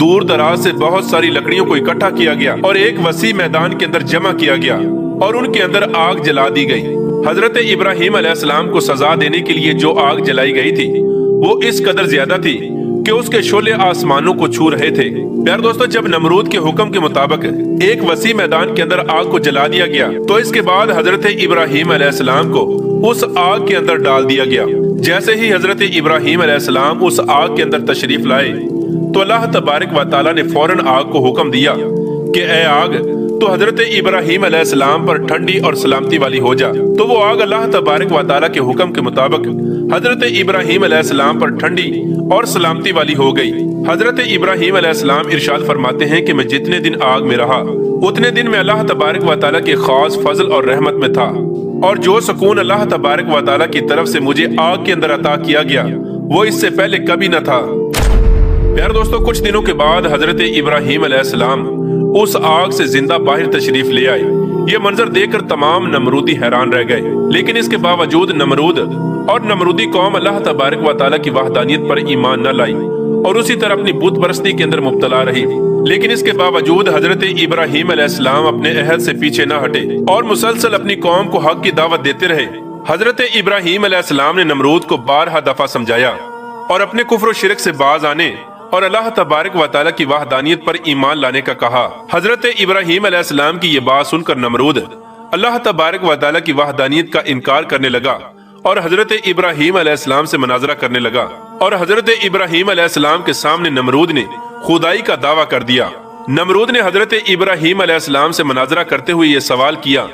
دور دراز سے بہت ساری لکڑیوں کو اکٹھا کیا گیا اور ایک وسیع میدان کے اندر جمع کیا گیا اور ان کے اندر آگ جلا دی گئی۔ حضرت ابراہیم علیہ السلام کو سزا دینے کے لیے جو آگ جلائی گئی تھی وہ اس قدر زیادہ تھی کہ اس کے شعلے آسمانوں کو چھو رہے تھے۔ پیارے دوستو، جب نمرود کے حکم کے مطابق ایک وسیع میدان کے اندر آگ کو جلا دیا گیا تو اس کے بعد حضرت ابراہیم علیہ السلام کو اس آگ کے اندر ڈال دیا گیا۔ جیسے ہی حضرت ابراہیم علیہ السلام اس آگ کے اندر تشریف لائے تو اللہ تبارک و تعالیٰ نے فوراً آگ کو حکم دیا کہ اے آگ تو حضرت ابراہیم علیہ السلام پر ٹھنڈی اور سلامتی والی ہو جا۔ تو وہ آگ اللہ تبارک و تعالیٰ کے حکم کے مطابق حضرت ابراہیم علیہ السلام پر ٹھنڈی اور سلامتی والی ہو گئی۔ حضرت ابراہیم علیہ السلام ارشاد فرماتے ہیں کہ میں جتنے دن آگ میں رہا اتنے دن میں اللہ تبارک و تعالیٰ کے خاص فضل اور رحمت میں تھا، اور جو سکون اللہ تبارک و تعالیٰ کی طرف سے مجھے آگ کے اندر عطا کیا گیا وہ اس سے پہلے کبھی نہ تھا۔ پیارے دوستو، کچھ دنوں کے بعد حضرت ابراہیم علیہ السلام اس آگ سے زندہ باہر تشریف لے آئے۔ یہ منظر دیکھ کر تمام نمرودی حیران رہ گئے، لیکن اس کے باوجود نمرود اور نمرودی قوم اللہ تبارک و تعالیٰ کی وحدانیت پر ایمان نہ لائی اور اسی طرح اپنی بت پرستی کے اندر مبتلا رہی۔ لیکن اس کے باوجود حضرت ابراہیم علیہ السلام اپنے عہد سے پیچھے نہ ہٹے اور مسلسل اپنی قوم کو حق کی دعوت دیتے رہے۔ حضرت ابراہیم علیہ السلام نے نمرود کو بارہا دفعہ سمجھایا اور اپنے کفر و شرک سے باز آنے اور اللہ تبارک و تعالیٰ کی وحدانیت پر ایمان لانے کا کہا۔ حضرت ابراہیم علیہ السلام کی یہ بات سن کر نمرود اللہ تبارک و تعالیٰ کی وحدانیت کا انکار کرنے لگا اور حضرت ابراہیم علیہ السلام سے مناظرہ کرنے لگا، اور حضرت ابراہیم علیہ السلام کے سامنے نمرود نے خدائی کا دعویٰ کر دیا۔ نمرود نے حضرت ابراہیم علیہ السلام سے مناظرہ کرتے ہوئے یہ سوال کیا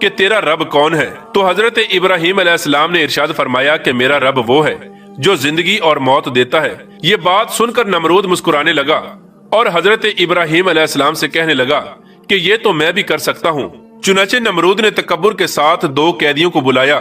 کہ تیرا رب کون ہے؟ تو حضرت ابراہیم علیہ السلام نے ارشاد فرمایا کہ میرا رب وہ ہے جو زندگی اور موت دیتا ہے۔ یہ بات سن کر نمرود مسکرانے لگا اور حضرت ابراہیم علیہ السلام سے کہنے لگا کہ یہ تو میں بھی کر سکتا ہوں۔ چنانچہ نمرود نے تکبر کے ساتھ 2 قیدیوں کو بلایا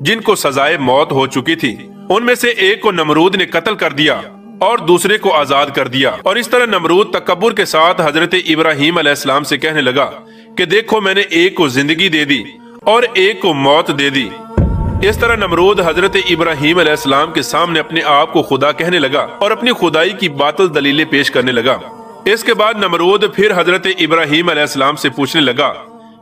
جن کو سزائے موت ہو چکی تھی۔ ان میں سے ایک کو نمرود نے قتل کر دیا اور دوسرے کو آزاد کر دیا، اور اس طرح نمرود تکبر کے ساتھ حضرت ابراہیم علیہ السلام سے کہنے لگا کہ دیکھو میں نے ایک کو زندگی دے دی اور ایک کو موت دے دی۔ اس طرح نمرود حضرت ابراہیم علیہ السلام کے سامنے اپنے آپ کو خدا کہنے لگا اور اپنی خدائی کی باطل دلیلیں پیش کرنے لگا۔ اس کے بعد نمرود پھر حضرت ابراہیم علیہ السلام سے پوچھنے لگا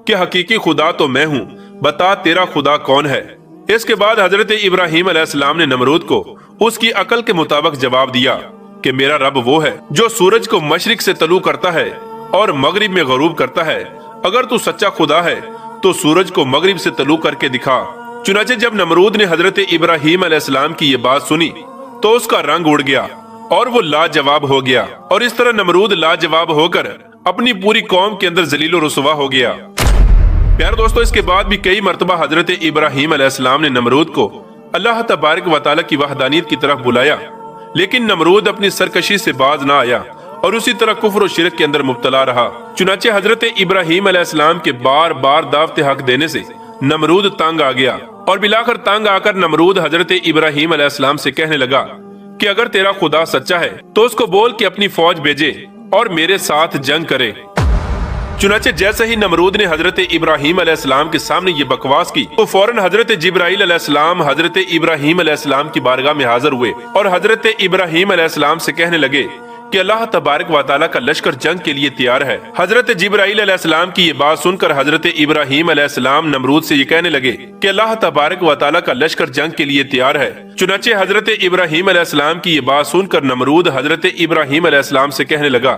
کہ حقیقی خدا تو میں ہوں، بتا تیرا خدا کون ہے؟ اس کے بعد حضرت ابراہیم علیہ السلام نے نمرود کو اس کی عقل کے مطابق جواب دیا کہ میرا رب وہ ہے جو سورج کو مشرق سے طلوع کرتا ہے اور مغرب میں غروب کرتا ہے۔ اگر تو سچا خدا ہے تو سورج کو مغرب سے طلوع کر کے دکھا۔ چنانچہ جب نمرود نے حضرت ابراہیم علیہ السلام کی یہ بات سنی تو اس کا رنگ اڑ گیا اور وہ لاجواب ہو گیا، اور اس طرح نمرود لاجواب ہو کر اپنی پوری قوم کے اندر ذلیل و رسوا ہو گیا۔ پیارے دوستو، اس کے بعد بھی کئی مرتبہ حضرت ابراہیم علیہ السلام نے نمرود کو اللہ تبارک و تعالیٰ کی وحدانیت کی طرف بلایا، لیکن نمرود اپنی سرکشی سے باز نہ آیا اور اسی طرح کفر و شرک کے اندر مبتلا رہا۔ چنانچہ حضرت ابراہیم علیہ السلام کے بار بار دعوت حق دینے سے نمرود تنگ آ گیا، اور بلاخر تنگ آ کر نمرود حضرت ابراہیم علیہ السلام سے کہنے لگا کہ اگر تیرا خدا سچا ہے تو اس کو بول کہ اپنی فوج بھیجے اور میرے ساتھ جنگ کرے۔ چنانچہ جیسے ہی نمرود نے حضرت ابراہیم علیہ السلام کے سامنے یہ بکواس کی تو فوراً حضرت جبرائیل علیہ السلام حضرت ابراہیم علیہ السلام کی بارگاہ میں حاضر ہوئے اور حضرت ابراہیم علیہ السلام سے کہنے لگے کہ اللہ تبارک و تعالیٰ کا لشکر جنگ کے لیے تیار ہے۔ حضرت جبرائیل علیہ السلام کی یہ بات سن کر حضرت ابراہیم علیہ السلام نمرود سے یہ کہنے لگے کہ اللہ تبارک و تعالیٰ کا لشکر جنگ کے لیے تیار ہے۔ چنانچہ حضرت ابراہیم علیہ السلام کی یہ بات سن کر نمرود حضرت ابراہیم علیہ السلام سے کہنے لگا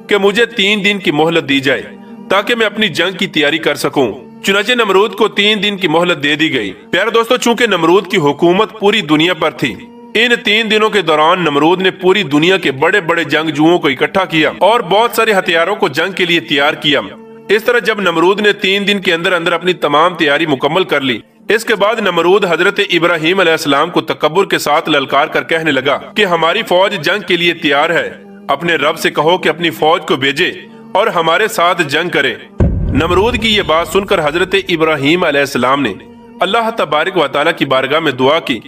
کہ مجھے 3 دن کی مہلت دی جائے تاکہ میں اپنی جنگ کی تیاری کر سکوں۔ چنانچہ نمرود کو 3 دن کی مہلت دے دی گئی۔ پیارے دوستو، چونکہ نمرود کی حکومت پوری دنیا پر تھی، ان 3 دنوں کے دوران نمرود نے پوری دنیا کے بڑے بڑے جنگجوؤں کو اکٹھا کیا اور بہت سارے ہتھیاروں کو جنگ کے لیے تیار کیا۔ اس طرح جب نمرود نے 3 دن کے اندر اندر اپنی تمام تیاری مکمل کر لی، اس کے بعد نمرود حضرت ابراہیم علیہ السلام کو تکبر کے ساتھ للکار کر کہنے لگا کہ ہماری فوج جنگ کے لیے تیار ہے، اپنے رب سے کہو کہ اپنی فوج کو بھیجے اور ہمارے ساتھ جنگ کرے۔ نمرود کی یہ بات سن کر حضرت ابراہیم علیہ السلام نے اللہ تبارک و تعالیٰ کی بارگاہ میں دعا کی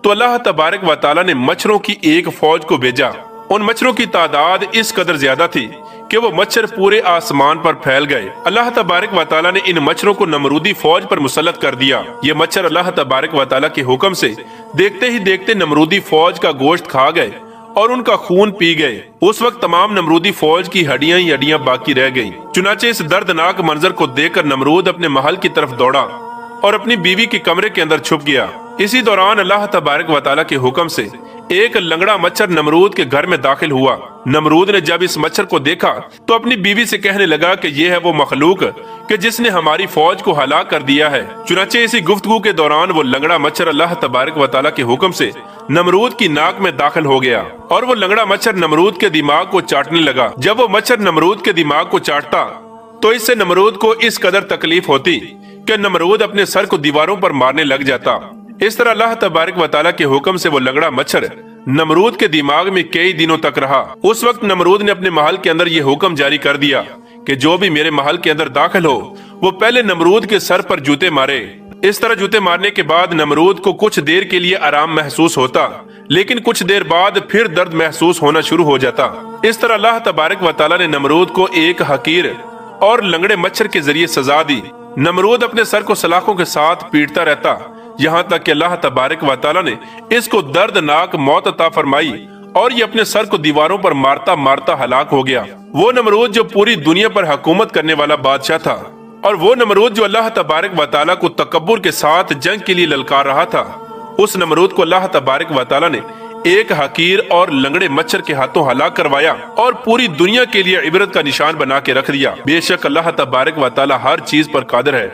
تو اللہ تبارک و تعالیٰ نے مچھروں کی ایک فوج کو بھیجا۔ ان مچھروں کی تعداد اس قدر زیادہ تھی کہ وہ مچھر پورے آسمان پر پھیل گئے۔ اللہ تبارک و تعالیٰ نے ان مچھروں کو نمرودی فوج پر مسلط کر دیا۔ یہ مچھر اللہ تبارک و تعالیٰ کے حکم سے دیکھتے ہی دیکھتے نمرودی فوج کا گوشت کھا گئے اور ان کا خون پی گئے۔ اس وقت تمام نمرودی فوج کی ہڈیاں ہی ہڈیاں باقی رہ گئیں۔ چنانچہ اس دردناک منظر کو دیکھ کر نمرود اپنے محل کی طرف دوڑا اور اپنی بیوی کے کمرے کے اندر چھپ گیا۔ اسی دوران اللہ تبارک و تعالیٰ کے حکم سے ایک لنگڑا مچھر نمرود کے گھر میں داخل ہوا۔ نمرود نے جب اس مچھر کو دیکھا تو اپنی بیوی سے کہنے لگا کہ یہ ہے وہ مخلوق کہ جس نے ہماری فوج کو ہلاک کر دیا ہے۔ چنانچہ اسی گفتگو کے دوران وہ لنگڑا مچھر اللہ تبارک و تعالیٰ کے حکم سے نمرود کی ناک میں داخل ہو گیا اور وہ لنگڑا مچھر نمرود کے دماغ کو چاٹنے لگا۔ جب وہ مچھر نمرود کے دماغ کو چاٹتا تو اس سے نمرود کو اس قدر تکلیف ہوتی کہ نمرود اپنے سر کو دیواروں پر مارنے لگ جاتا۔ اس طرح اللہ تبارک و تعالیٰ کے حکم سے وہ لنگڑا مچھر نمرود کے دماغ میں کئی دنوں تک رہا۔ اس وقت نمرود نے اپنے محل کے اندر یہ حکم جاری کر دیا کہ جو بھی میرے محل کے اندر داخل ہو وہ پہلے نمرود کے سر پر جوتے مارے۔ اس طرح جوتے مارنے کے بعد نمرود کو کچھ دیر کے لیے آرام محسوس ہوتا، لیکن کچھ دیر بعد پھر درد محسوس ہونا شروع ہو جاتا۔ اس طرح اللہ تبارک و تعالیٰ نے نمرود کو ایک حقیر اور لنگڑے مچھر کے ذریعے سزا دی۔ نمرود اپنے سر کو سلاخوں کے ساتھ پیٹتا رہتا یہاں تک کہ اللہ تبارک و تعالیٰ نے اس کو دردناک موت عطا فرمائی اور یہ اپنے سر کو دیواروں پر مارتا مارتا ہلاک ہو گیا۔ وہ نمرود جو پوری دنیا پر حکومت کرنے والا بادشاہ تھا، اور وہ نمرود جو اللہ تبارک و تعالیٰ کو تکبر کے ساتھ جنگ کے لیے للکار رہا تھا، اس نمرود کو اللہ تبارک و تعالیٰ نے ایک حقیر اور لنگڑے مچھر کے ہاتھوں ہلاک کروایا اور پوری دنیا کے لیے عبرت کا نشان بنا کے رکھ دیا۔ بے شک اللہ تبارک و تعالیٰ ہر چیز پر قادر ہے۔